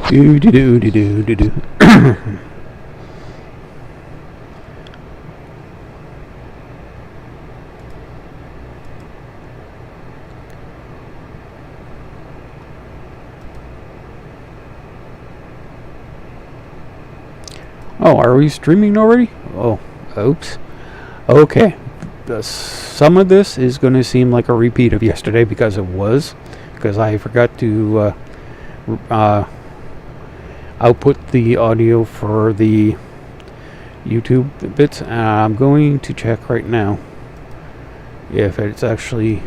Do do do do do do do. Oh, are we streaming already? Oh, oops. Okay. Some of this is going to seem like a repeat of yesterday because it was. Because I forgot to output the audio for the YouTube bits. I'm going to check right now if it's actually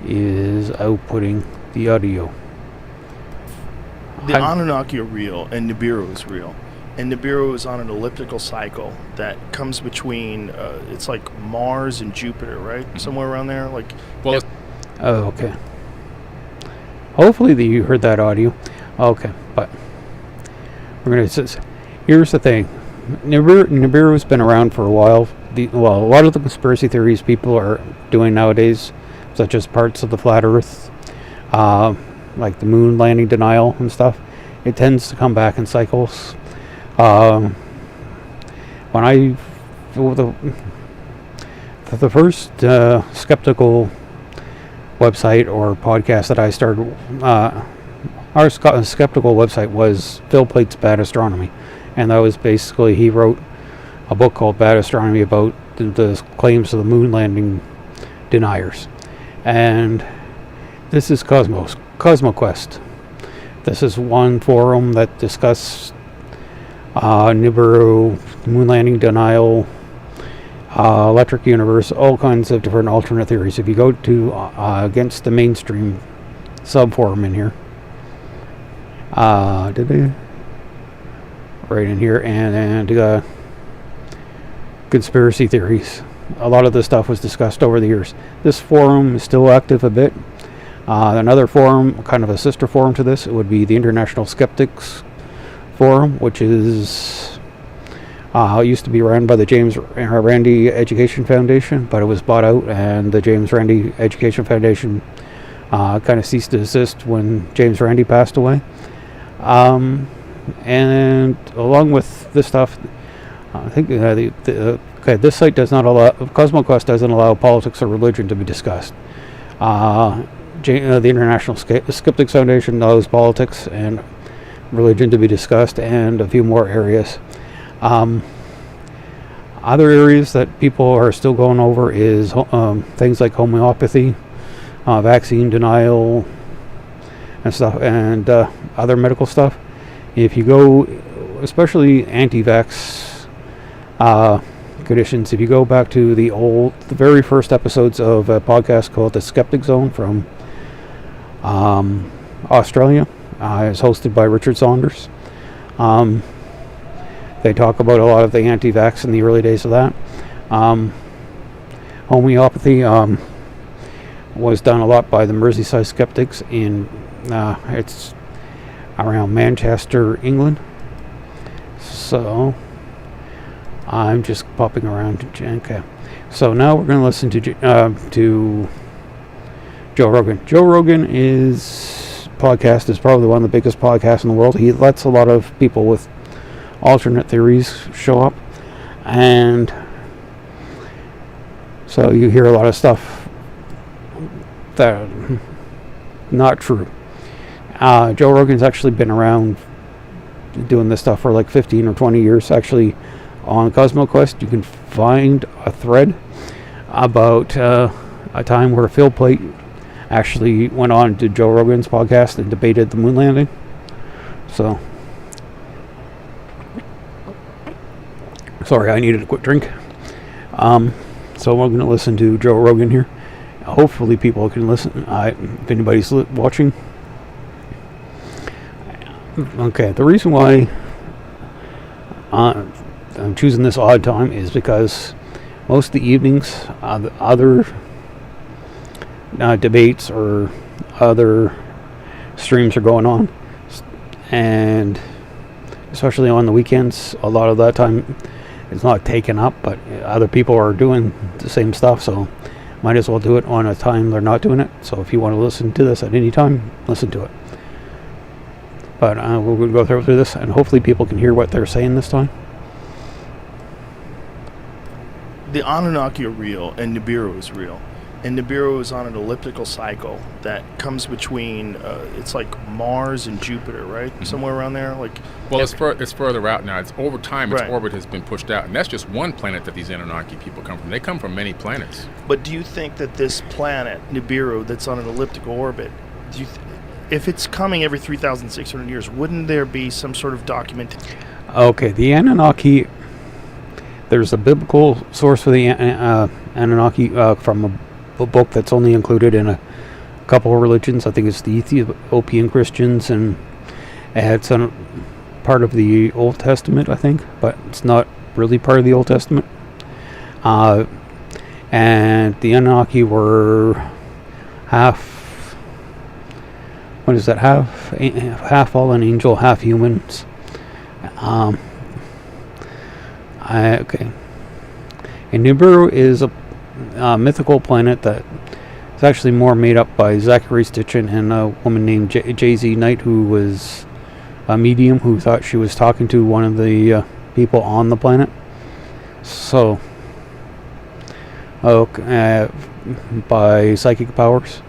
is outputting the audio. The Anunnaki are real, and Nibiru is real. And Nibiru is on an elliptical cycle that comes between, it's like Mars and Jupiter, right? Somewhere around there. Like, well, oh, okay. Hopefully you heard that audio. Okay, but we're gonna. Here's the thing: Nibiru's been around for a while. A lot of the conspiracy theories people are doing nowadays, such as parts of the flat Earth, like the moon landing denial and stuff, it tends to come back in cycles. When the first skeptical website or podcast that I started, our skeptical website was Phil Plate's Bad Astronomy, and that was basically, he wrote a book called Bad Astronomy about the claims of the moon landing deniers. And this is CosmoQuest. This is one forum that discussed Nibiru, moon landing denial, electric universe, all kinds of different alternate theories. If you go to against the mainstream sub-forum in here, right in here, and conspiracy theories. A lot of this stuff was discussed over the years. This forum is still active a bit. Another forum, kind of a sister forum to this, it would be the International Skeptics Forum, which is used to be run by the James Randi Education Foundation, but it was bought out, and the James Randi Education Foundation kind of ceased to exist when James Randi passed away. And along with this stuff, I think this site does not allow, CosmoQuest doesn't allow politics or religion to be discussed. The International Skeptics Foundation allows politics and religion to be discussed, and a few more areas. Other areas that people are still going over is things like homeopathy, vaccine denial, and stuff, and other medical stuff. If you go, especially anti-vax conditions, if you go back to the very first episodes of a podcast called The Skeptic Zone from Australia, it's hosted by Richard Saunders. They talk about a lot of the anti-vax in the early days of that. Homeopathy was done a lot by the Merseyside skeptics in it's around Manchester, England. So I'm just popping around. Okay. So now we're going to listen to Joe Rogan. Joe Rogan podcast is probably one of the biggest podcasts in the world. He lets a lot of people with alternate theories show up, and so you hear a lot of stuff that not true. Joe Rogan's actually been around doing this stuff for like 15 or 20 years. Actually, on CosmoQuest you can find a thread about a time where Phil Plate actually went on to Joe Rogan's podcast and debated the moon landing. So, sorry, I needed a quick drink. So we're going to listen to Joe Rogan here. Hopefully people can listen, if anybody's watching. Okay, the reason why I'm choosing this odd time is because most of the evenings, other debates or other streams are going on, and especially on the weekends, a lot of that time it's not taken up, but other people are doing the same stuff, so might as well do it on a time they're not doing it. So if you want to listen to this at any time, listen to it. But we'll go through this, and hopefully people can hear what they're saying this time. The Anunnaki are real, and Nibiru is real. And Nibiru is on an elliptical cycle that comes between, it's like Mars and Jupiter, right? Mm-hmm. Somewhere around there. Like, Well, it's further out now. It's over time. Its Right. orbit has been pushed out, and that's just one planet that these Anunnaki people come from. They come from many planets. but do you think that this planet, Nibiru, that's on an elliptical orbit, if it's coming every 3,600 years, wouldn't there be some sort of document? Okay, the Anunnaki. There's a biblical source for the Anunnaki from a book that's only included in a couple of religions. I think it's the Ethiopian Christians, and it's part of the Old Testament, I think, but it's not really part of the Old Testament. And the Anunnaki were half. What is that? Half fallen angel, half humans. Okay. And Nibiru is a mythical planet that is actually more made up by Zachary Stitchin and a woman named J.Z. Knight, who was a medium who thought she was talking to one of the people on the planet. So, by psychic powers.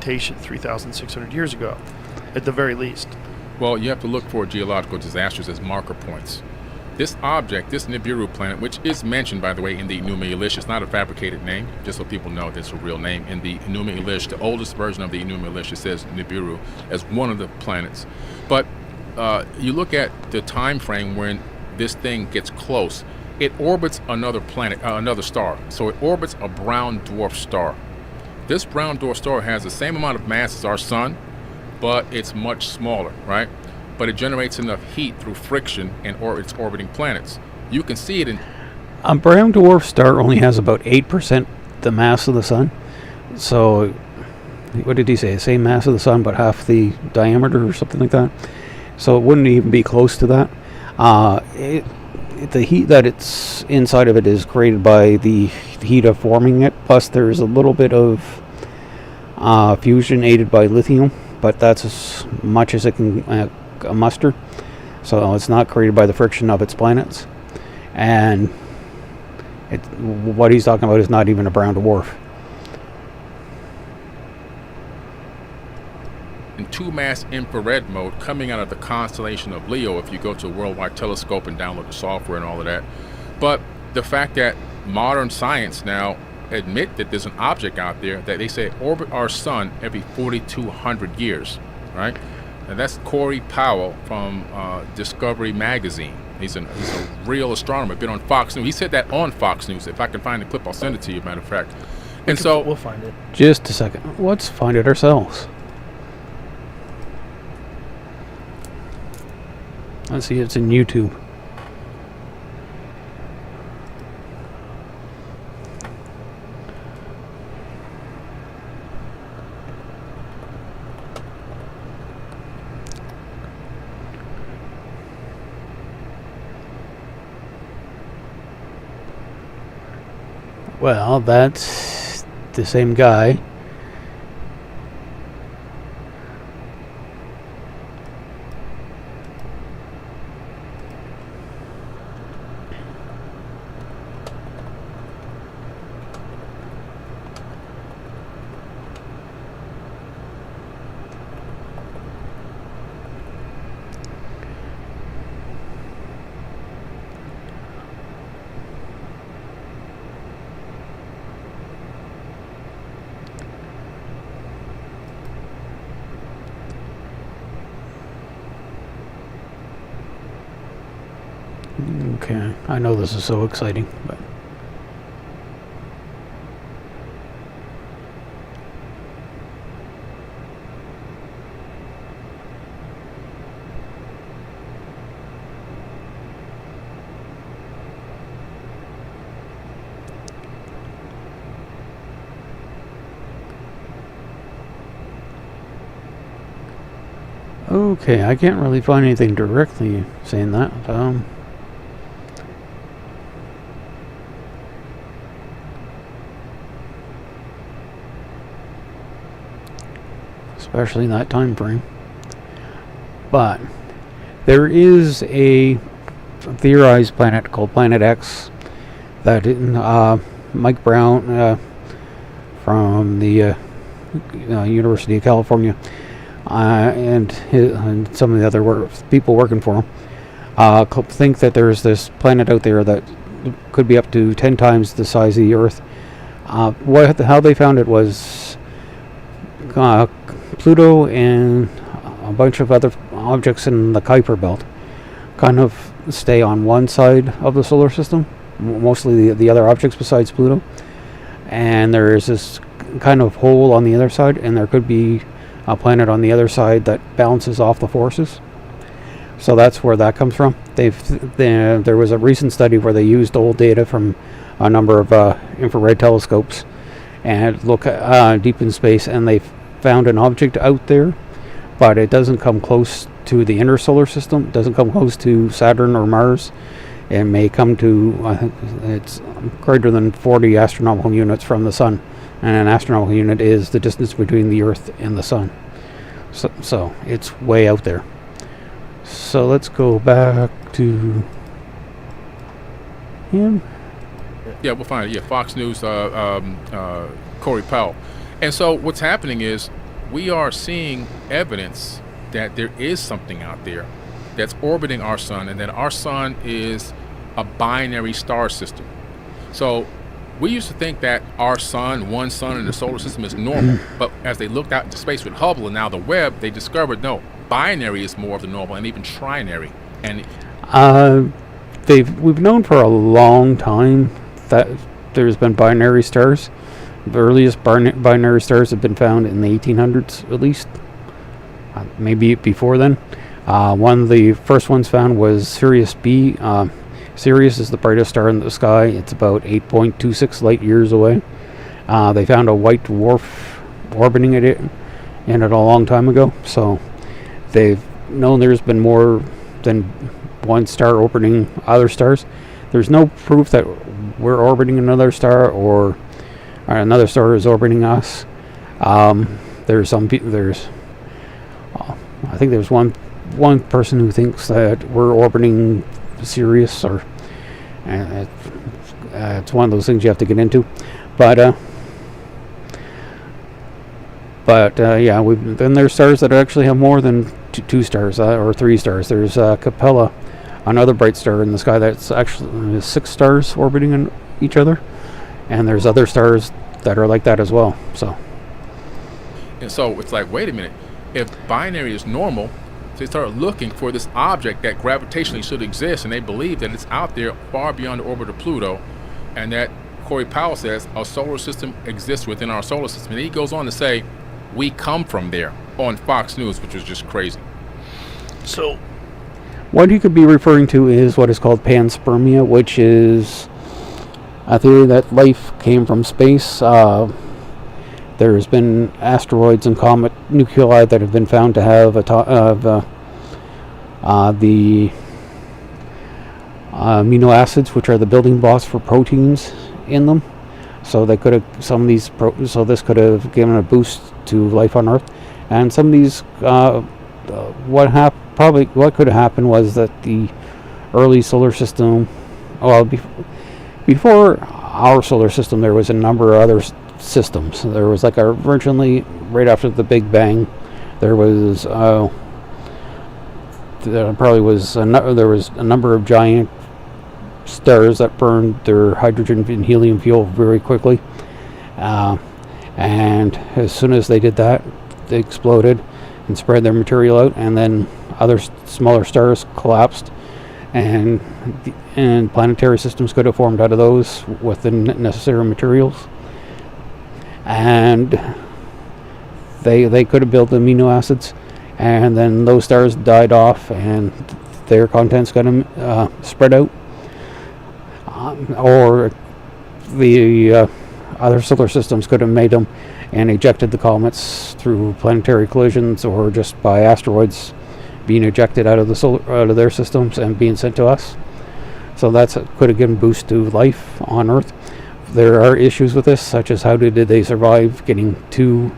3,600 years ago, at the very least. Well, you have to look for geological disasters as marker points. This object, this Nibiru planet, which is mentioned, by the way, in the Enuma Elish, it's not a fabricated name, just so people know it's a real name. In the Enuma Elish, the oldest version of the Enuma Elish, it says Nibiru as one of the planets. But you look at the time frame when this thing gets close. It orbits another planet, another star. So it orbits a brown dwarf star. This brown dwarf star has the same amount of mass as our sun, but it's much smaller, right? But it generates enough heat through friction and it's orbiting planets. You can see it in... A brown dwarf star only has about 8% the mass of the sun. So, what did he say? The same mass of the sun, but half the diameter or something like that. So it wouldn't even be close to that. The heat that it's inside of it is created by the heat of forming it. Plus, there's a little bit of fusion aided by lithium, but that's as much as it can muster. So it's not created by the friction of its planets. And what he's talking about is not even a brown dwarf. In 2-mass infrared mode coming out of the constellation of Leo if you go to a worldwide telescope and download the software and all of that. But the fact that modern science now admit that there's an object out there that they say orbit our sun every 4,200 years, right? And that's Corey Powell from Discovery Magazine. He's a real astronomer, been on Fox News. He said that on Fox News. If I can find the clip, I'll send it to you, matter of fact. And so we'll find it. Just a second. Let's find it ourselves. Let's see, it's in YouTube. Well, that's the same guy. Okay, I know this is so exciting, but okay, I can't really find anything directly saying that. especially in that time frame. But there is a theorized planet called Planet X that Mike Brown from the University of California and some of the other people working for him think that there's this planet out there that could be up to 10 times the size of the Earth. How they found it was Pluto and a bunch of other objects in the Kuiper Belt kind of stay on one side of the solar system, mostly the other objects besides Pluto, and there is this kind of hole on the other side, and there could be a planet on the other side that balances off the forces. So that's where that comes from. There was a recent study where they used old data from a number of infrared telescopes and look deep in space, and they found an object out there, but it doesn't come close to the inner solar system. It doesn't come close to Saturn or Mars. It may come to, I think it's greater than 40 astronomical units from the Sun. And an astronomical unit is the distance between the Earth and the Sun. So it's way out there. So let's go back to him. Yeah, we'll find it. Yeah, Fox News, Corey Powell. And so what's happening is we are seeing evidence that there is something out there that's orbiting our sun, and that our sun is a binary star system. So we used to think that our sun, one sun in the solar system, is normal. But as they looked out into space with Hubble and now the Webb, they discovered no, binary is more of the normal, and even trinary. And we've known for a long time that there's been binary stars. The earliest binary stars have been found in the 1800s, at least. Maybe before then. One of the first ones found was Sirius B. Sirius is the brightest star in the sky. It's about 8.26 light years away. They found a white dwarf orbiting it a long time ago. So they've known there's been more than one star orbiting other stars. There's no proof that we're orbiting another star or another star is orbiting us. I think there's one person who thinks that we're orbiting Sirius, or it's one of those things you have to get into. But yeah, then there's stars that actually have more than two stars or three stars. There's Capella, another bright star in the sky that's actually 6 stars orbiting each other, and there's other stars that are like that as well. And so it's like, wait a minute, if binary is normal, they start looking for this object that gravitationally should exist, and they believe that it's out there far beyond the orbit of Pluto, and that Corey Powell says a solar system exists within our solar system. And he goes on to say, we come from there, on Fox News, which was just crazy. So what he could be referring to is what is called panspermia, which is a theory that life came from space. There's been asteroids and comet nuclei that have been found to have the amino acids, which are the building blocks for proteins in them. So they could have so this could have given a boost to life on Earth. And some of these, what could have happened was that the early solar system, before our solar system, there was a number of other systems. There was originally, right after the Big Bang, there was there was a number of giant stars that burned their hydrogen and helium fuel very quickly, and as soon as they did that, they exploded and spread their material out, and then other smaller stars collapsed, and planetary systems could have formed out of those with the necessary materials. And they could have built amino acids, and then those stars died off and their contents got spread out, or the other solar systems could have made them and ejected the comets through planetary collisions, or just by asteroids being ejected out of their systems and being sent to us. So that could have given boost to life on Earth. There are issues with this, such as how did they survive getting two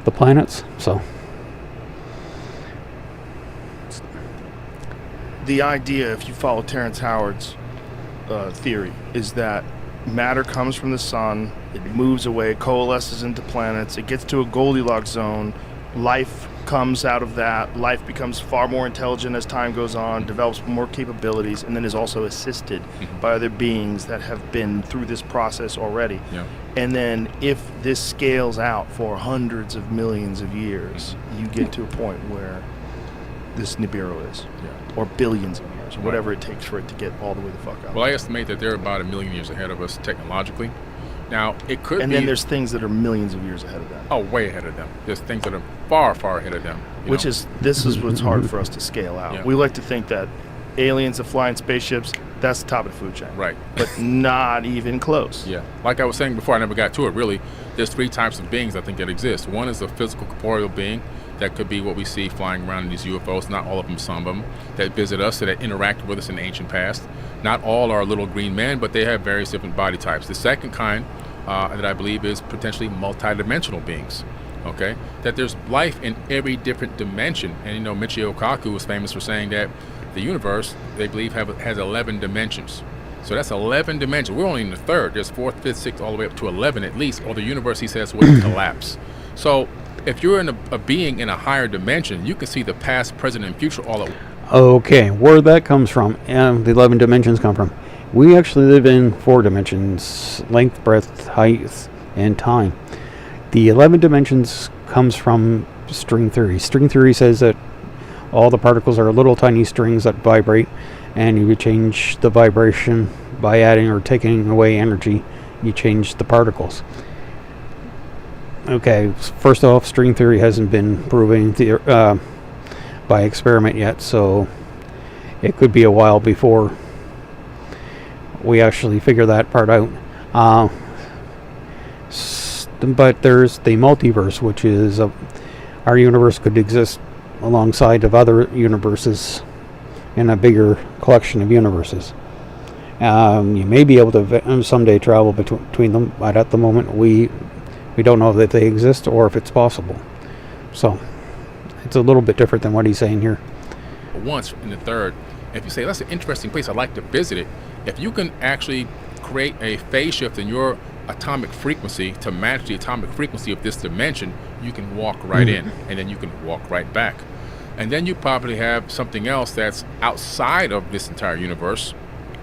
the planets. So The idea, if you follow Terrence Howard's theory, is that matter comes from the sun, it moves away, coalesces into planets, it gets to a Goldilocks zone, life comes out of that, life becomes far more intelligent as time goes on, develops more capabilities, and then is also assisted by other beings that have been through this process already. Yeah. And then if this scales out for hundreds of millions of years, you get to a point where this Nibiru is, or billions of years, or whatever it takes for it to get all the way the fuck out. Well, I estimate that they're about 1 million years ahead of us technologically. Now, it could And be... then there's things that are millions of years ahead of that. Oh, way ahead of them. There's things that are far, far ahead of them. This is what's hard for us to scale out. Yeah. We like to think that aliens that fly in spaceships, that's the top of the food chain. Right. But not even close. Yeah. Like I was saying before, I never got to it, really. There's 3 types of beings I think that exist. One is a physical corporeal being. That could be what we see flying around in these UFOs. Not all of them, some of them, that visit us, that interacted with us in the ancient past. Not all are little green men, but they have various different body types. The second kind that I believe is potentially multidimensional beings. Okay, that there's life in every different dimension. And Michio Kaku was famous for saying that the universe, they believe, has 11 dimensions. So that's 11 dimensions. We're only in the third. There's 4th, 5th, 6th, all the way up to 11 at least, or the universe, he says, would collapse. So if you're in a being in a higher dimension, you can see the past, present, and future all at once. okay, where that comes from, and the 11 dimensions come from. We actually live in 4 dimensions: length, breadth, height, and time. The 11 dimensions comes from string theory. String theory says that all the particles are little tiny strings that vibrate, and you would change the vibration by adding or taking away energy. You change the particles. Okay, first off, string theory hasn't been proven by experiment yet, so it could be a while before we actually figure that part out. But there's the multiverse, which is our universe could exist alongside of other universes in a bigger collection of universes. You may be able to someday travel between them, but at the moment we don't know that they exist or if it's possible. So it's a little bit different than what he's saying here. Once in the third, if you say that's an interesting place, I'd like to visit it. If you can actually create a phase shift in your atomic frequency to match the atomic frequency of this dimension, you can walk right in, and then you can walk right back. And then you probably have something else that's outside of this entire universe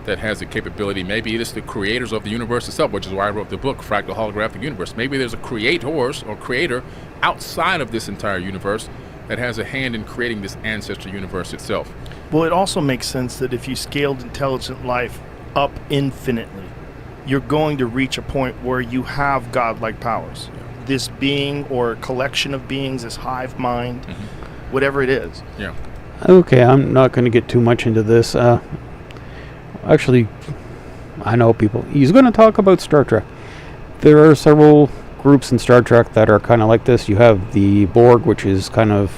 that has the capability. Maybe it is the creators of the universe itself, which is why I wrote the book, Fractal Holographic Universe. Maybe there's a creator outside of this entire universe that has a hand in creating this ancestor universe itself. Well, it also makes sense that if you scaled intelligent life up infinitely, you're going to reach a point where you have godlike powers. Yeah. This being or collection of beings, this hive mind, whatever it is. Yeah. Okay, I'm not going to get too much into this. Actually, I know people. He's going to talk about Star Trek. There are several groups in Star Trek that are kind of like this. You have the Borg, which is kind of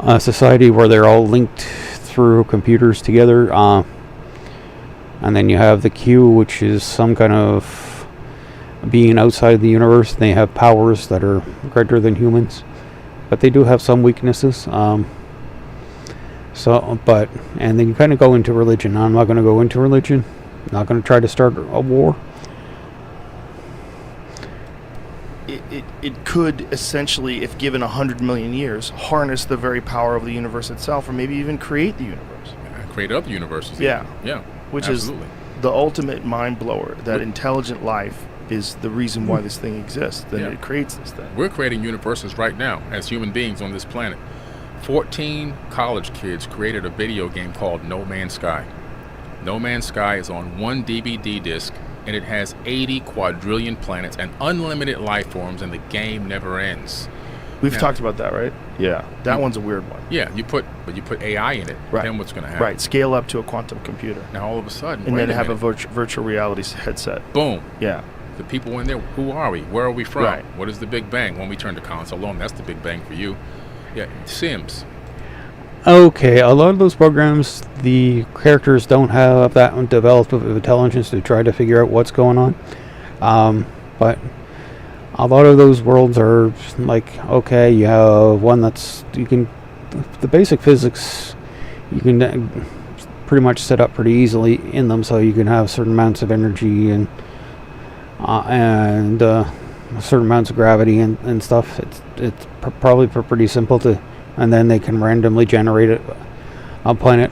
a society where they're all linked through computers together. And then you have the Q, which is some kind of being outside the universe. They have powers that are greater than humans, but they do have some weaknesses. And then you kind of go into religion. I'm not going to go into religion. I'm not going to try to start a war. It could essentially, if given 100 million years, harness the very power of the universe itself, or maybe even create the universe. Create other universes. Yeah. Yeah. Which absolutely. is the ultimate mind blower, that intelligent life is the reason why this thing exists, that it creates this thing. We're creating universes right now as human beings on this planet. 14 college kids created a video game called No Man's Sky. No Man's Sky is on one DVD disc, and it has 80 quadrillion planets and unlimited life forms, and the game never ends. We've talked about that, right? Yeah. That one's a weird one. Yeah, you put AI in it. Right. Then what's going to happen? Right. Scale up to a quantum computer. Now all of a sudden, And wait then a have a minute. virtual reality headset. Boom. Yeah. The people in there, who are we? Where are we from? Right. What is the Big Bang? When we turn the console on, that's the Big Bang for you. Yeah, Sims. Okay, a lot of those programs, the characters don't have that developed of intelligence to try to figure out what's going on. But a lot of those worlds are like, okay, you have one that's, you can, the basic physics, you can pretty much set up pretty easily in them, so you can have certain amounts of energy and certain amounts of gravity and stuff. It's probably pretty simple to, and then they can randomly generate a planet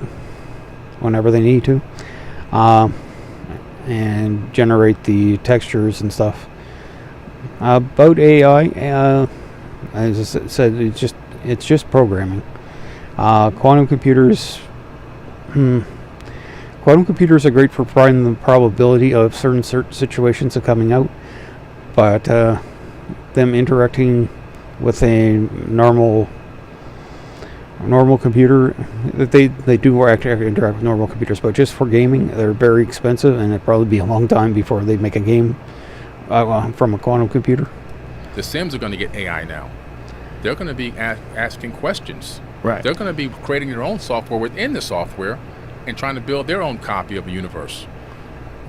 whenever they need to, and generate the textures and stuff. About AI, as I said, it's just programming. Quantum computers are great for providing the probability of certain situations of coming out, but them interacting with a normal computer, they do actually interact with normal computers, but just for gaming, they're very expensive, and it'd probably be a long time before they make a game from a quantum computer. The Sims are going to get AI now. They're going to be asking questions. Right. They're going to be creating their own software within the software and trying to build their own copy of a universe.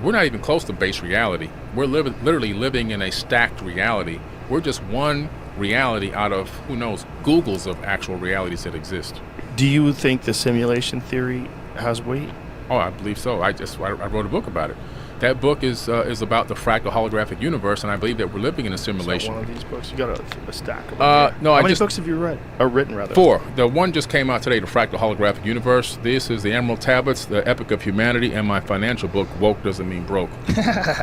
We're not even close to base reality. We're literally living in a stacked reality. We're just one reality out of, who knows, Googles of actual realities that exist. Do you think the simulation theory has weight? Oh, I believe so. I wrote a book about it. That book is about the fractal holographic universe, and I believe that we're living in a simulation. One of these books, you got a stack of them. No, How many books have you read? Or written, rather? 4. The one just came out today, the fractal holographic universe. This is the Emerald Tablets, the Epic of Humanity, and my financial book, Woke Doesn't Mean Broke.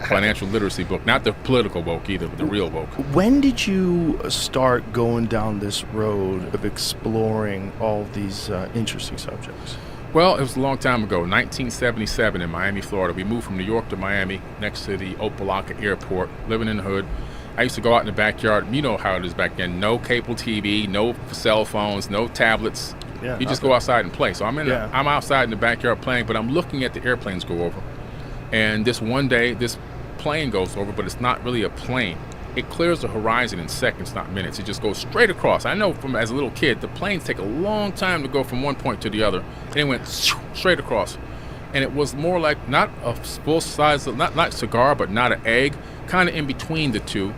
Financial literacy book, not the political woke either, but the real woke. When did you start going down this road of exploring all these interesting subjects? Well, it was a long time ago, 1977 in Miami, Florida. We moved from New York to Miami, next to the Opa-locka Airport, living in the hood. I used to go out in the backyard. You know how it is back then. No cable TV, no cell phones, no tablets. Yeah, you just go outside and play. So I'm outside in the backyard playing, but I'm looking at the airplanes go over. And this one day, this plane goes over, but it's not really a plane. It clears the horizon in seconds, not minutes. It just goes straight across. I know from as a little kid, the planes take a long time to go from one point to the other. And it went straight across. And it was more like not a full size, not cigar, but not an egg, kind of in between the two,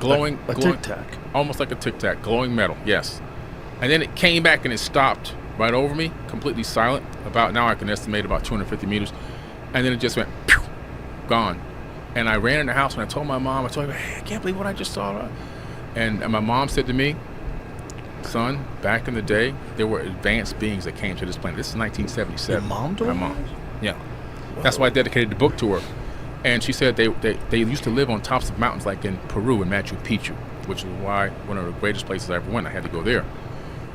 glowing. A Tic Tac. Almost like a Tic Tac, glowing metal, yes. And then it came back and it stopped right over me, completely silent. About now I can estimate about 250 meters. And then it just went, pew, gone. And I ran in the house and I told my mom, hey, I can't believe what I just saw. And my mom said to me, son, back in the day, there were advanced beings that came to this planet. This is 1977. Your mom told you? My mom, yeah. Whoa. That's why I dedicated the book to her. And she said they used to live on tops of mountains like in Peru and Machu Picchu, which is why one of the greatest places I ever went. I had to go there.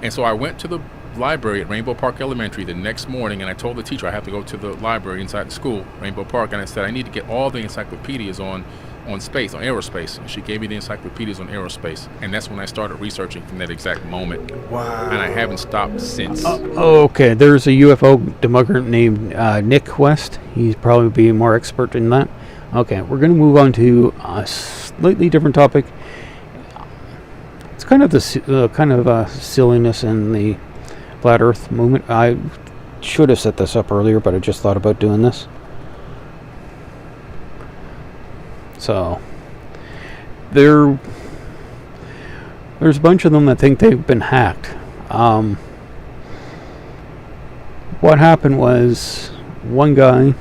And so I went to the library at Rainbow Park Elementary the next morning, and I told the teacher I have to go to the library inside the school, Rainbow Park, and I said I need to get all the encyclopedias on space, on aerospace. And she gave me the encyclopedias on aerospace, and that's when I started researching from that exact moment. Wow. And I haven't stopped since. Okay, there's a UFO debugger named Nick West. He's probably be more expert in that. Okay, we're going to move on to a slightly different topic. It's kind of the silliness in the Flat Earth movement. I should have set this up earlier, but I just thought about doing this. So there's a bunch of them that think they've been hacked. What happened was one guy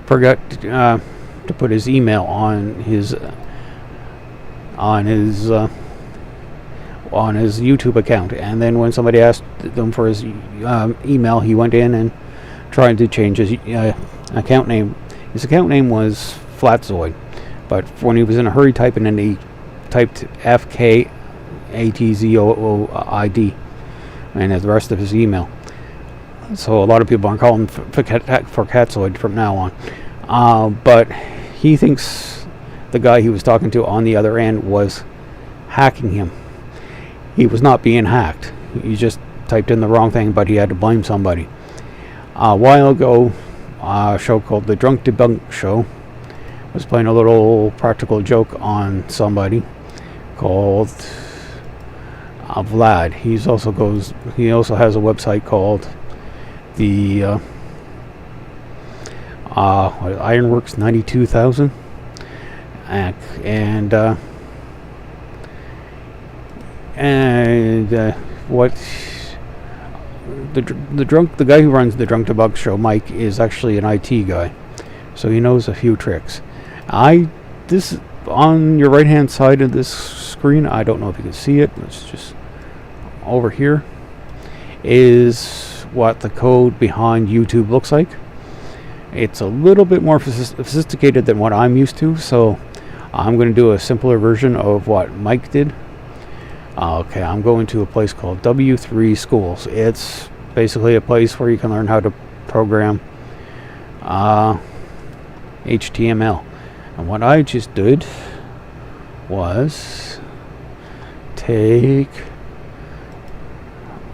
forgot to put his email on his YouTube account, and then when somebody asked them for his email, he went in and tried to change his account name. His account name was Flatzoid, but when he was in a hurry typing, and he typed FKATZOOID and the rest of his email. So a lot of people are calling him for Catzoid from now on. But he thinks the guy he was talking to on the other end was hacking him. He was not being hacked. He just typed in the wrong thing, but he had to blame somebody. A while ago, a show called The Drunk Debunk Show was playing a little practical joke on somebody called Vlad. He also has a website called the Ironworks 92,000, and And what the guy who runs the Drunk Debug show, Mike, is actually an IT guy, so he knows a few tricks. This on your right hand side of this screen, I don't know if you can see it. It's just over here is what the code behind YouTube looks like. It's a little bit more sophisticated than what I'm used to, so I'm going to do a simpler version of what Mike did. Okay, I'm going to a place called W3 Schools. It's basically a place where you can learn how to program HTML. And what I just did was take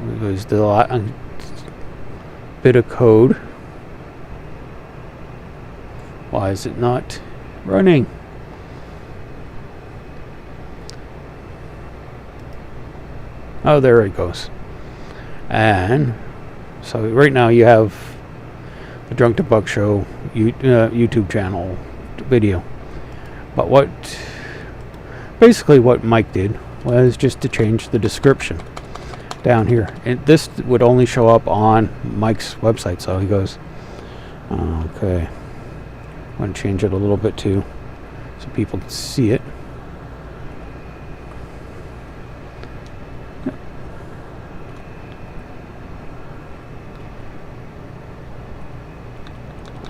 the bit of code. Why is it not running? Oh, there it goes. And so right now you have the Drunk Debug Show YouTube channel video. But basically what Mike did was just to change the description down here. And this would only show up on Mike's website. So he goes, okay, I'm going to change it a little bit too, so people can see it.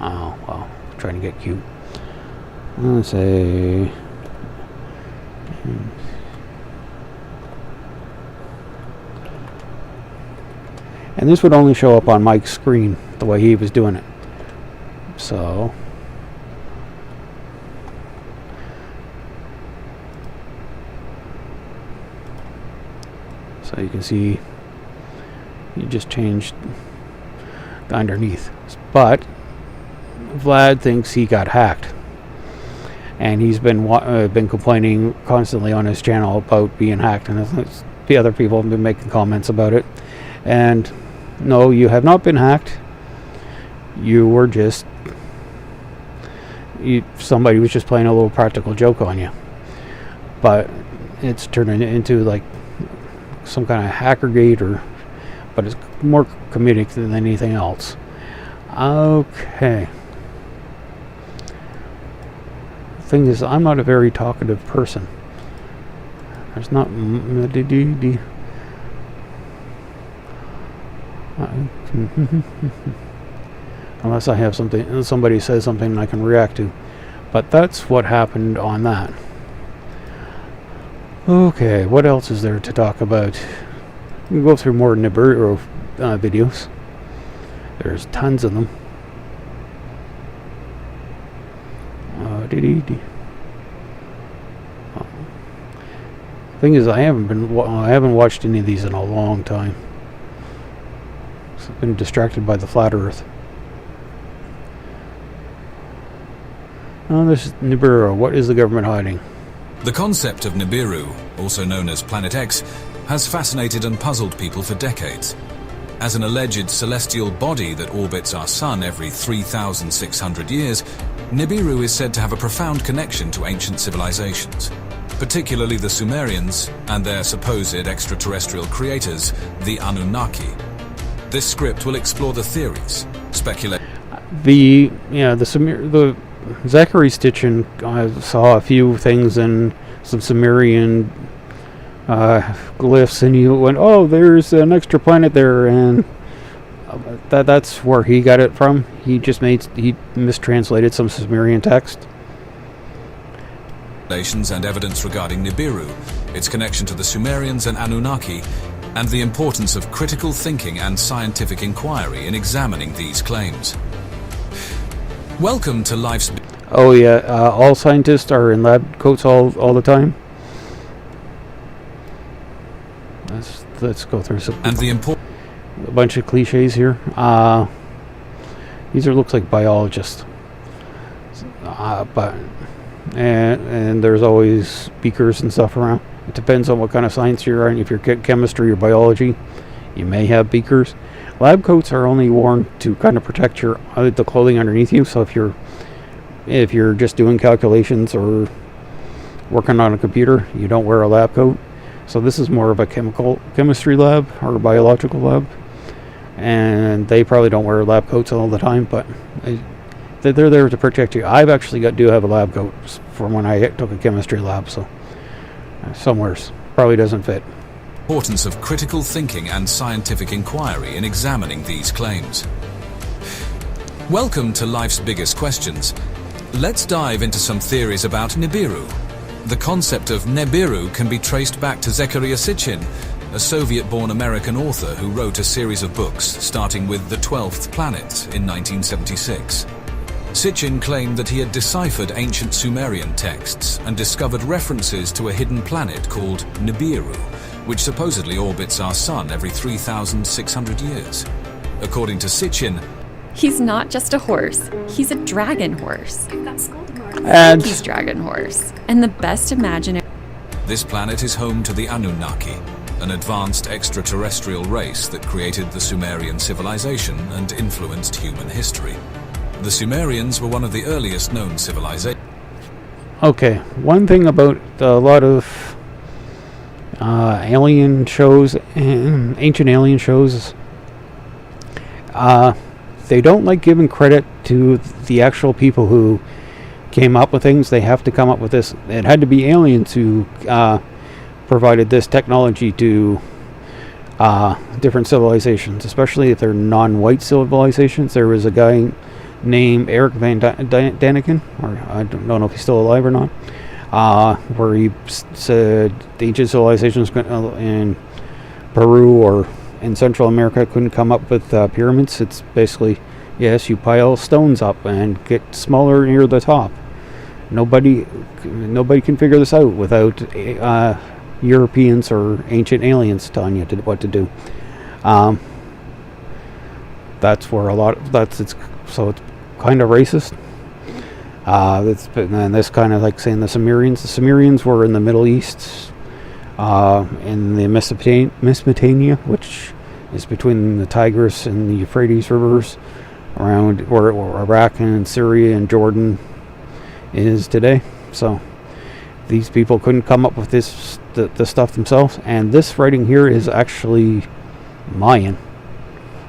Oh, well, trying to get cute. Let's say, and this would only show up on Mike's screen the way he was doing it. So you can see you just changed the underneath. But Vlad thinks he got hacked, and he's been complaining constantly on his channel about being hacked, and the other people have been making comments about it. And no, you have not been hacked. You were just somebody was just playing a little practical joke on you, but it's turning into like some kind of hackergate, but it's more comedic than anything else. Okay. Thing is, I'm not a very talkative person. There's not unless I have somebody says something I can react to. But that's what happened on that. Okay, what else is there to talk about? We can go through more Nibiru videos. There's tons of them. Thing is, I haven't watched any of these in a long time. So I've been distracted by the flat Earth. Oh, this is Nibiru. What is the government hiding? The concept of Nibiru, also known as Planet X, has fascinated and puzzled people for decades. As an alleged celestial body that orbits our sun every 3,600 years, Nibiru is said to have a profound connection to ancient civilizations, particularly the Sumerians and their supposed extraterrestrial creators, the Anunnaki. This script will explore the theories, speculate. The Zachary Stitchin saw a few things in some Sumerian glyphs, and he went, "Oh, there's an extra planet there," and that's where he got it from. He mistranslated some Sumerian text. And evidence regarding Nibiru, its connection to the Sumerians and Anunnaki, and the importance of critical thinking and scientific inquiry in examining these claims. Welcome to Life's... Oh yeah, all scientists are in lab coats all the time. Let's go through some... And the a bunch of cliches here. These looks like biologists. And there's always beakers and stuff around. It depends on what kind of science you're in. If you're chemistry or biology, you may have beakers. Lab coats are only worn to kind of protect the clothing underneath you. So if you're just doing calculations or working on a computer, you don't wear a lab coat. So this is more of a chemistry lab or biological lab, and they probably don't wear lab coats all the time, but they're there to protect you. I've actually do have a lab coat from when I took a chemistry lab, so somewhere's probably doesn't fit. Importance of critical thinking and scientific inquiry in examining these claims. Welcome to Life's Biggest Questions. Let's dive into some theories about Nibiru. The concept of Nibiru can be traced back to Zecharia Sitchin, a Soviet-born American author who wrote a series of books starting with The 12th Planet in 1976. Sitchin claimed that he had deciphered ancient Sumerian texts and discovered references to a hidden planet called Nibiru, which supposedly orbits our sun every 3,600 years. According to Sitchin, he's not just a horse, he's a dragon horse. And He's dragon horse. And the best imaginary. this planet is home to the Anunnaki, an advanced extraterrestrial race that created the Sumerian civilization and influenced human history. The Sumerians were one of the earliest known civilizations. okay, one thing about a lot of alien shows and ancient alien shows, they don't like giving credit to the actual people who came up with things. They have to come up with this. It had to be aliens who provided this technology to different civilizations, especially if they're non-white civilizations. There was a guy named Eric Van Daniken, or I don't know if he's still alive or not, where he said the ancient civilizations in Peru or in Central America couldn't come up with pyramids. It's basically, yes, you pile stones up and get smaller near the top. Nobody can figure this out without Europeans or ancient aliens telling you what to do. That's where it's kind of racist. And this kind of like saying the Sumerians were in the Middle East, in the Mesopotamia, which is between the Tigris and the Euphrates rivers, around where Iraq and Syria and Jordan is today. So these people couldn't come up with the stuff themselves, and this writing here is actually Mayan,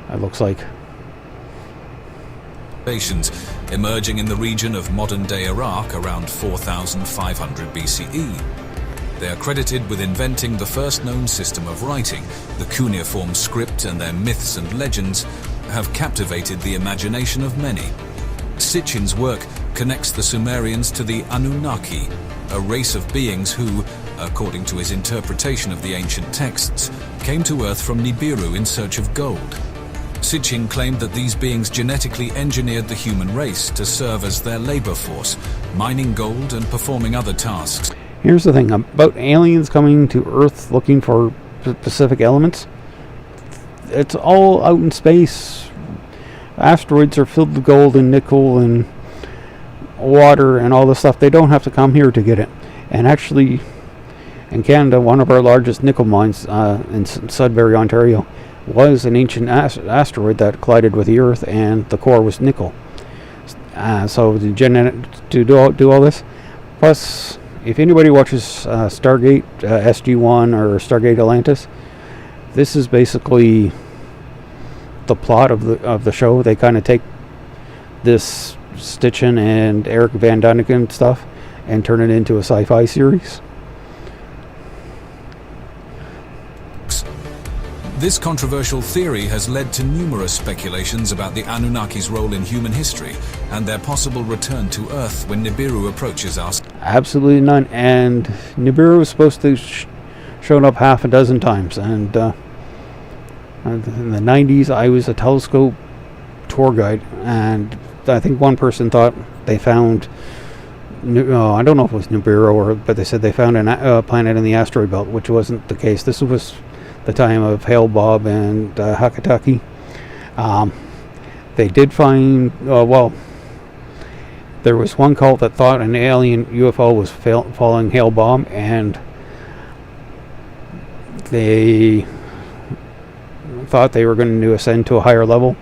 it looks like. Emerging in the region of modern-day Iraq around 4,500 BCE. They are credited with inventing the first known system of writing. The cuneiform script and their myths and legends have captivated the imagination of many. Sitchin's work connects the Sumerians to the Anunnaki, a race of beings who, according to his interpretation of the ancient texts, came to Earth from Nibiru in search of gold. Sitchin claimed that these beings genetically engineered the human race to serve as their labor force, mining gold and performing other tasks. Here's the thing about aliens coming to Earth looking for specific elements. It's all out in space. Asteroids are filled with gold and nickel and water and all this stuff. They don't have to come here to get it. And actually, in Canada, one of our largest nickel mines in Sudbury, Ontario, was an ancient asteroid that collided with the Earth, and the core was nickel. So to do all this, plus if anybody watches Stargate SG-1 or Stargate Atlantis, this is basically the plot of the show. They kind of take this Sitchin and Eric Van Daniken stuff and turn it into a sci-fi series. This controversial theory has led to numerous speculations about the Anunnaki's role in human history and their possible return to Earth when Nibiru approaches us. Absolutely none. And Nibiru was supposed to shown up half a dozen times. And in the 90s, I was a telescope tour guide, and I think one person thought they found, I don't know if it was Nibiru, but they said they found a planet in the asteroid belt, which wasn't the case. This was the time of Hale Bob and Hakataki. They did find, there was one cult that thought an alien UFO was following Hale Bob, and they thought they were going to ascend to a higher level.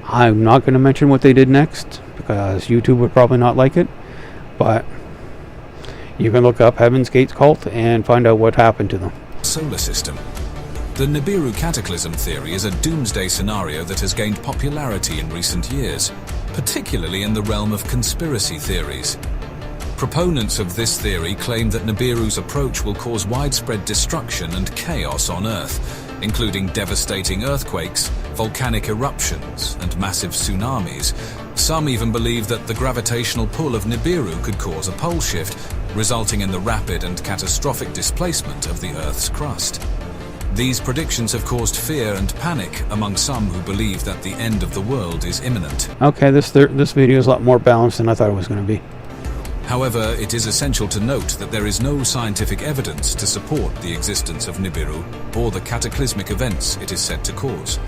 I'm not going to mention what they did next, because YouTube would probably not like it, but You can look up Heaven's Gates cult and find out what happened to them. Solar system. The Nibiru cataclysm theory is a doomsday scenario that has gained popularity in recent years, particularly in the realm of conspiracy theories. Proponents of this theory claim that Nibiru's approach will cause widespread destruction and chaos on Earth, including devastating earthquakes, volcanic eruptions, and massive tsunamis. Some even believe that the gravitational pull of Nibiru could cause a pole shift, resulting in the rapid and catastrophic displacement of the Earth's crust. These predictions have caused fear and panic among some who believe that the end of the world is imminent. Okay, this video is a lot more balanced than I thought it was going to be. However, it is essential to note that there is no scientific evidence to support the existence of Nibiru or the cataclysmic events it is said to cause.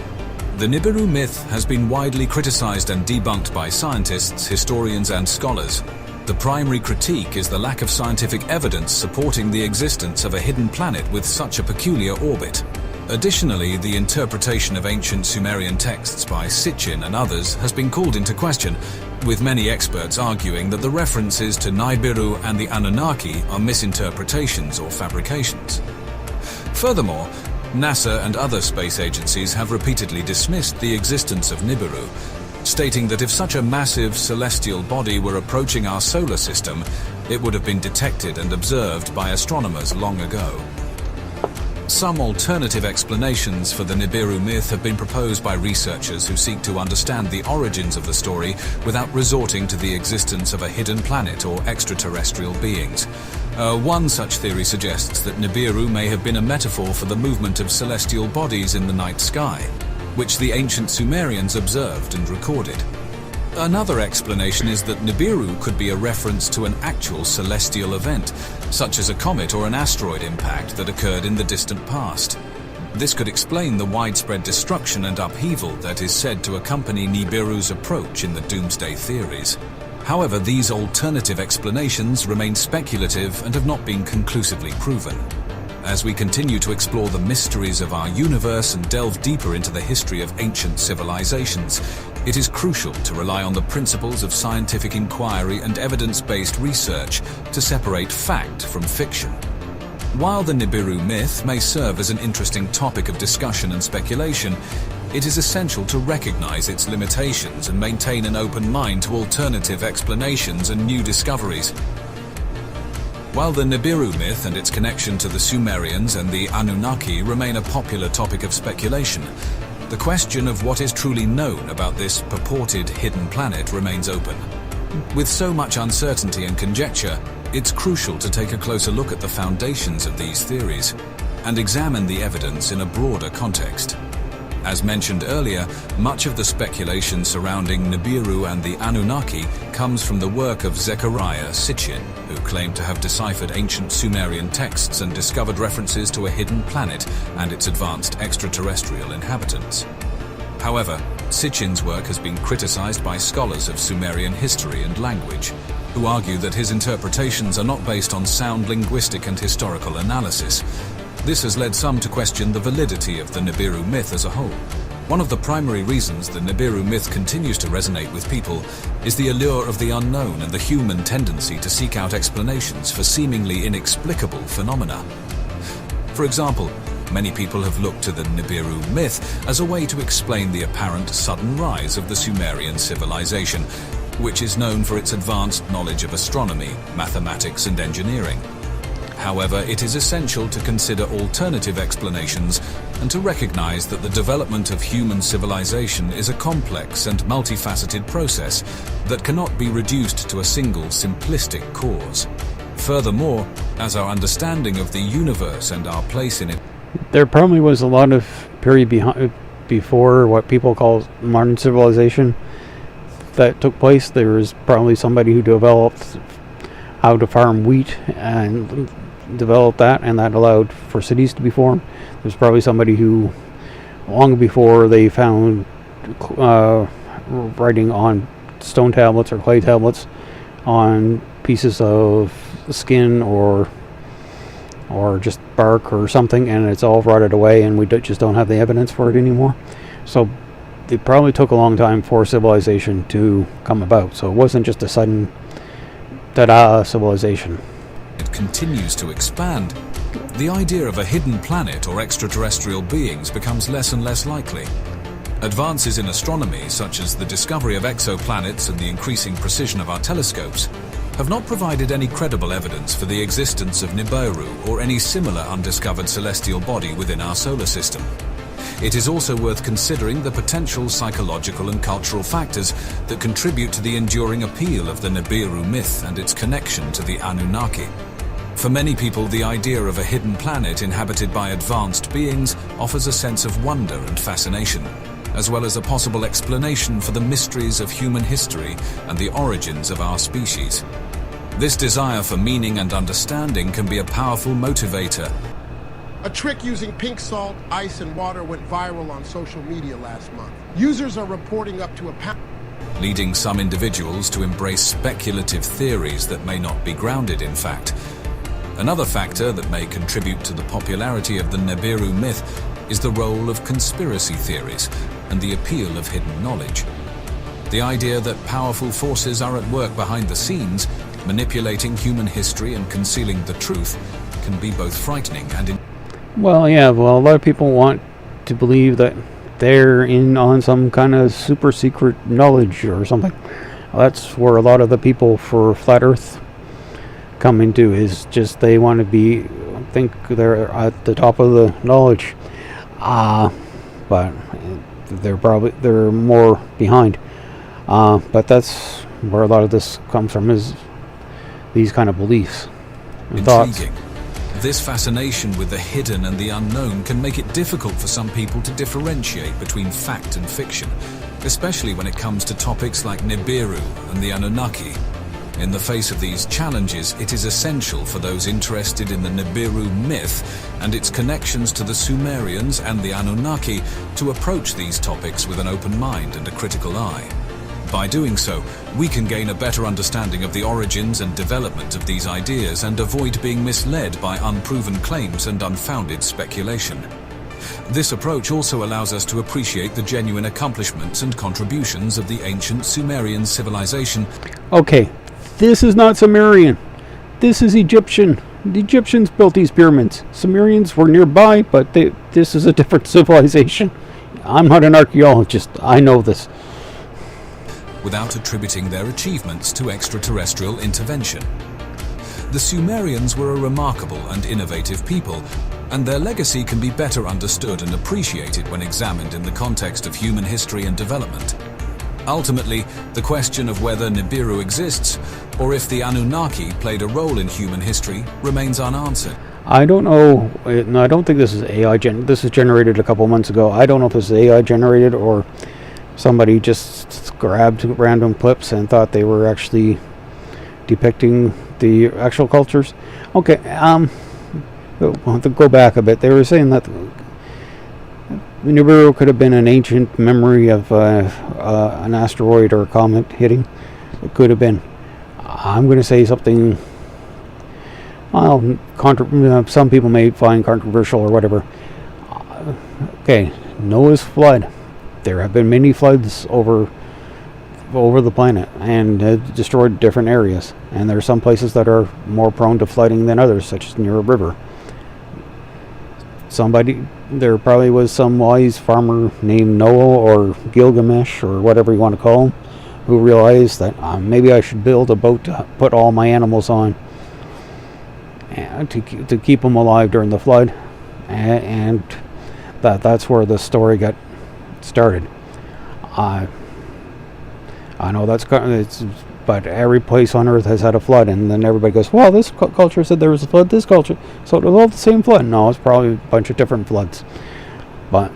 The Nibiru myth has been widely criticized and debunked by scientists, historians, and scholars. The primary critique is the lack of scientific evidence supporting the existence of a hidden planet with such a peculiar orbit. Additionally, the interpretation of ancient Sumerian texts by Sitchin and others has been called into question, with many experts arguing that the references to Nibiru and the Anunnaki are misinterpretations or fabrications. Furthermore, NASA and other space agencies have repeatedly dismissed the existence of Nibiru, stating that if such a massive celestial body were approaching our solar system, it would have been detected and observed by astronomers long ago. Some alternative explanations for the Nibiru myth have been proposed by researchers who seek to understand the origins of the story without resorting to the existence of a hidden planet or extraterrestrial beings. One such theory suggests that Nibiru may have been a metaphor for the movement of celestial bodies in the night sky, which the ancient Sumerians observed and recorded. Another explanation is that Nibiru could be a reference to an actual celestial event, such as a comet or an asteroid impact that occurred in the distant past. This could explain the widespread destruction and upheaval that is said to accompany Nibiru's approach in the doomsday theories. However, these alternative explanations remain speculative and have not been conclusively proven. As we continue to explore the mysteries of our universe and delve deeper into the history of ancient civilizations, it is crucial to rely on the principles of scientific inquiry and evidence-based research to separate fact from fiction. While the Nibiru myth may serve as an interesting topic of discussion and speculation, it is essential to recognize its limitations and maintain an open mind to alternative explanations and new discoveries. While the Nibiru myth and its connection to the Sumerians and the Anunnaki remain a popular topic of speculation, the question of what is truly known about this purported hidden planet remains open. With so much uncertainty and conjecture, it's crucial to take a closer look at the foundations of these theories and examine the evidence in a broader context. As mentioned earlier, much of the speculation surrounding Nibiru and the Anunnaki comes from the work of Zechariah Sitchin, who claimed to have deciphered ancient Sumerian texts and discovered references to a hidden planet and its advanced extraterrestrial inhabitants. However, Sitchin's work has been criticized by scholars of Sumerian history and language, who argue that his interpretations are not based on sound linguistic and historical analysis. This has led some to question the validity of the Nibiru myth as a whole. One of the primary reasons the Nibiru myth continues to resonate with people is the allure of the unknown and the human tendency to seek out explanations for seemingly inexplicable phenomena. For example, many people have looked to the Nibiru myth as a way to explain the apparent sudden rise of the Sumerian civilization, which is known for its advanced knowledge of astronomy, mathematics, and engineering. However, it is essential to consider alternative explanations and to recognize that the development of human civilization is a complex and multifaceted process that cannot be reduced to a single simplistic cause. Furthermore, as our understanding of the universe and our place in it, There probably was a lot of period before what people call modern civilization that took place. There was probably somebody who developed how to farm wheat and developed that, and that allowed for cities to be formed. There's probably somebody who, long before they found writing on stone tablets or clay tablets on pieces of skin or just bark or something, and it's all rotted away, and we just don't have the evidence for it anymore. So it probably took a long time for civilization to come about. So it wasn't just a sudden ta-da civilization. it continues to expand, the idea of a hidden planet or extraterrestrial beings becomes less and less likely. Advances in astronomy, such as the discovery of exoplanets and the increasing precision of our telescopes, have not provided any credible evidence for the existence of Nibiru or any similar undiscovered celestial body within our solar system. It is also worth considering the potential psychological and cultural factors that contribute to the enduring appeal of the Nibiru myth and its connection to the Anunnaki. For many people, the idea of a hidden planet inhabited by advanced beings offers a sense of wonder and fascination, as well as a possible explanation for the mysteries of human history and the origins of our species. This desire for meaning and understanding can be a powerful motivator. A trick using pink salt, ice, and water went viral on social media last month. Users are reporting up to a pound, Leading some individuals to embrace speculative theories that may not be grounded in fact. Another factor that may contribute to the popularity of the Nibiru myth is the role of conspiracy theories and the appeal of hidden knowledge. The idea that powerful forces are at work behind the scenes, manipulating human history and concealing the truth, can be both frightening and Well, yeah, well, a lot of people want to believe that they're in on some kind of super secret knowledge or something. That's where a lot of the people for Flat Earth come into, is just they want to think they're at the top of the knowledge. But they're more behind. But that's where a lot of this comes from, is these kind of beliefs and thoughts. intriguing. This fascination with the hidden and the unknown can make it difficult for some people to differentiate between fact and fiction, especially when it comes to topics like Nibiru and the Anunnaki. In the face of these challenges, it is essential for those interested in the Nibiru myth and its connections to the Sumerians and the Anunnaki to approach these topics with an open mind and a critical eye. By doing so, we can gain a better understanding of the origins and development of these ideas and avoid being misled by unproven claims and unfounded speculation. This approach also allows us to appreciate the genuine accomplishments and contributions of the ancient Sumerian civilization. Okay, this is not Sumerian. This is Egyptian. The Egyptians built these pyramids. Sumerians were nearby, but this is a different civilization. I'm not an archaeologist. I know this. Without attributing their achievements to extraterrestrial intervention. The Sumerians were a remarkable and innovative people, and their legacy can be better understood and appreciated when examined in the context of human history and development. Ultimately, the question of whether Nibiru exists, or if the Anunnaki played a role in human history, remains unanswered. I don't know. No, I don't think this is AI. This was generated a couple months ago. I don't know if this is AI generated or somebody just grabbed random clips and thought they were actually depicting the actual cultures. Okay, we'll have to go back a bit. They were saying that Nibiru could have been an ancient memory of an asteroid or a comet hitting. It could have been. I'm going to say something, well, some people may find controversial or whatever. Okay, Noah's flood. There have been many floods over the planet and destroyed different areas. And there are some places that are more prone to flooding than others, such as near a river. There probably was some wise farmer named Noah or Gilgamesh or whatever you want to call him, who realized that maybe I should build a boat to put all my animals on and to keep them alive during the flood. And that's where the story got started. I know but every place on Earth has had a flood, and then everybody goes, well, this culture said there was a flood, this culture, so it was all the same flood. No, it's probably a bunch of different floods. But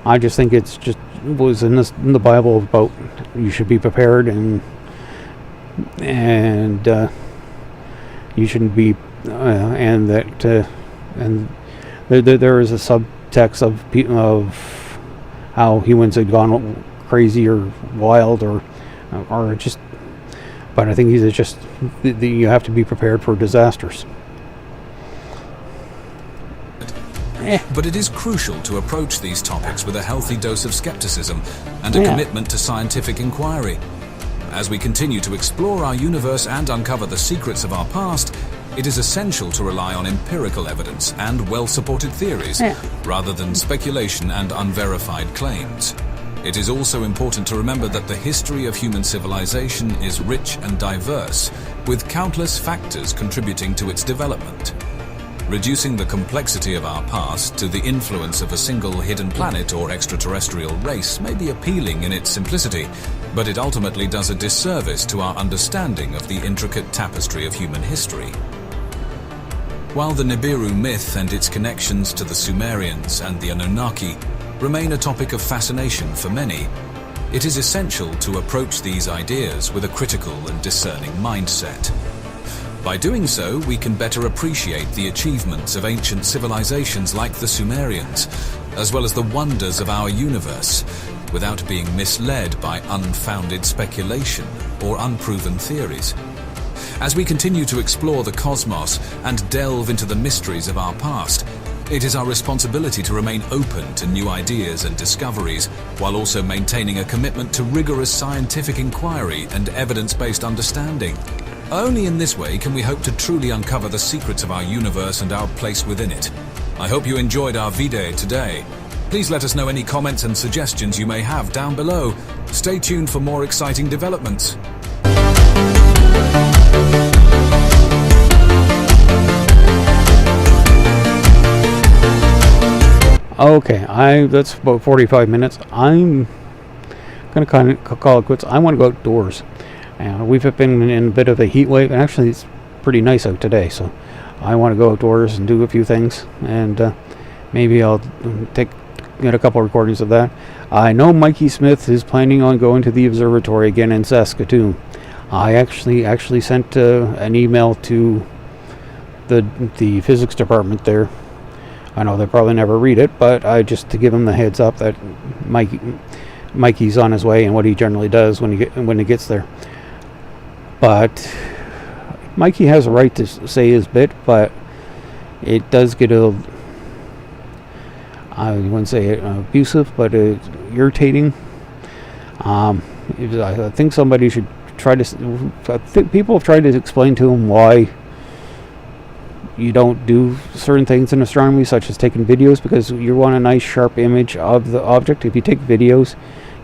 I just think it was in the Bible about you should be prepared, and you shouldn't be, and there is a subtext of how humans had gone crazy or wild or just, but I think it's just you have to be prepared for disasters. But it is crucial to approach these topics with a healthy dose of skepticism and a commitment to scientific inquiry. As we continue to explore our universe and uncover the secrets of our past, it is essential to rely on empirical evidence and well-supported theories, rather than speculation and unverified claims. It is also important to remember that the history of human civilization is rich and diverse, with countless factors contributing to its development. Reducing the complexity of our past to the influence of a single hidden planet or extraterrestrial race may be appealing in its simplicity, but it ultimately does a disservice to our understanding of the intricate tapestry of human history. While the Nibiru myth and its connections to the Sumerians and the Anunnaki remain a topic of fascination for many, it is essential to approach these ideas with a critical and discerning mindset. By doing so, we can better appreciate the achievements of ancient civilizations like the Sumerians, as well as the wonders of our universe, without being misled by unfounded speculation or unproven theories. As we continue to explore the cosmos and delve into the mysteries of our past, it is our responsibility to remain open to new ideas and discoveries, while also maintaining a commitment to rigorous scientific inquiry and evidence-based understanding. Only in this way can we hope to truly uncover the secrets of our universe and our place within it. I hope you enjoyed our video today. Please let us know any comments and suggestions you may have down below. Stay tuned for more exciting developments. Okay, that's about 45 minutes. I'm gonna kind of call it quits. I want to go outdoors, and we've been in a bit of a heat wave, and actually it's pretty nice out today, so I want to go outdoors and do a few things, and maybe I'll get a couple recordings of that. I know Mikey Smith is planning on going to the observatory again in Saskatoon. I actually sent an email to the physics department there. I know they'll probably never read it, but I just to give him the heads up that Mikey's on his way and what he generally does when he gets there. But Mikey has a right to say his bit, but it does get I wouldn't say abusive, but irritating. I think somebody should try to. I think people have tried to explain to him why you don't do certain things in astronomy, such as taking videos, because you want a nice sharp image of the object. If you take videos,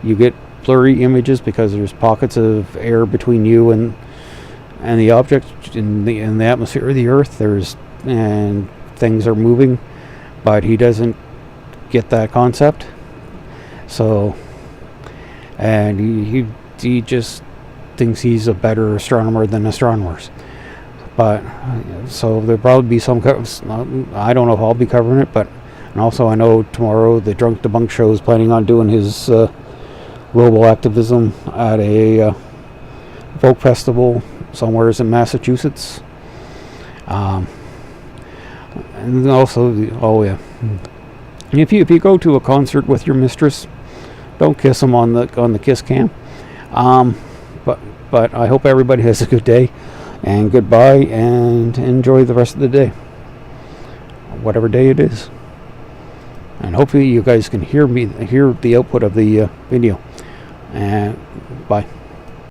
you get blurry images because there's pockets of air between you and the object in the atmosphere of the Earth. And things are moving, but he doesn't get that concept. So, and he just thinks he's a better astronomer than astronomers. But so there'll probably be some. I don't know if I'll be covering it, but and also I know tomorrow the Drunk Debunk Show is planning on doing his robo-activism at a folk festival somewhere in Massachusetts. And also, if you go to a concert with your mistress, don't kiss them on the kiss cam. But I hope everybody has a good day. And goodbye, and enjoy the rest of the day, whatever day it is. And hopefully you guys can hear the output of the video. And bye.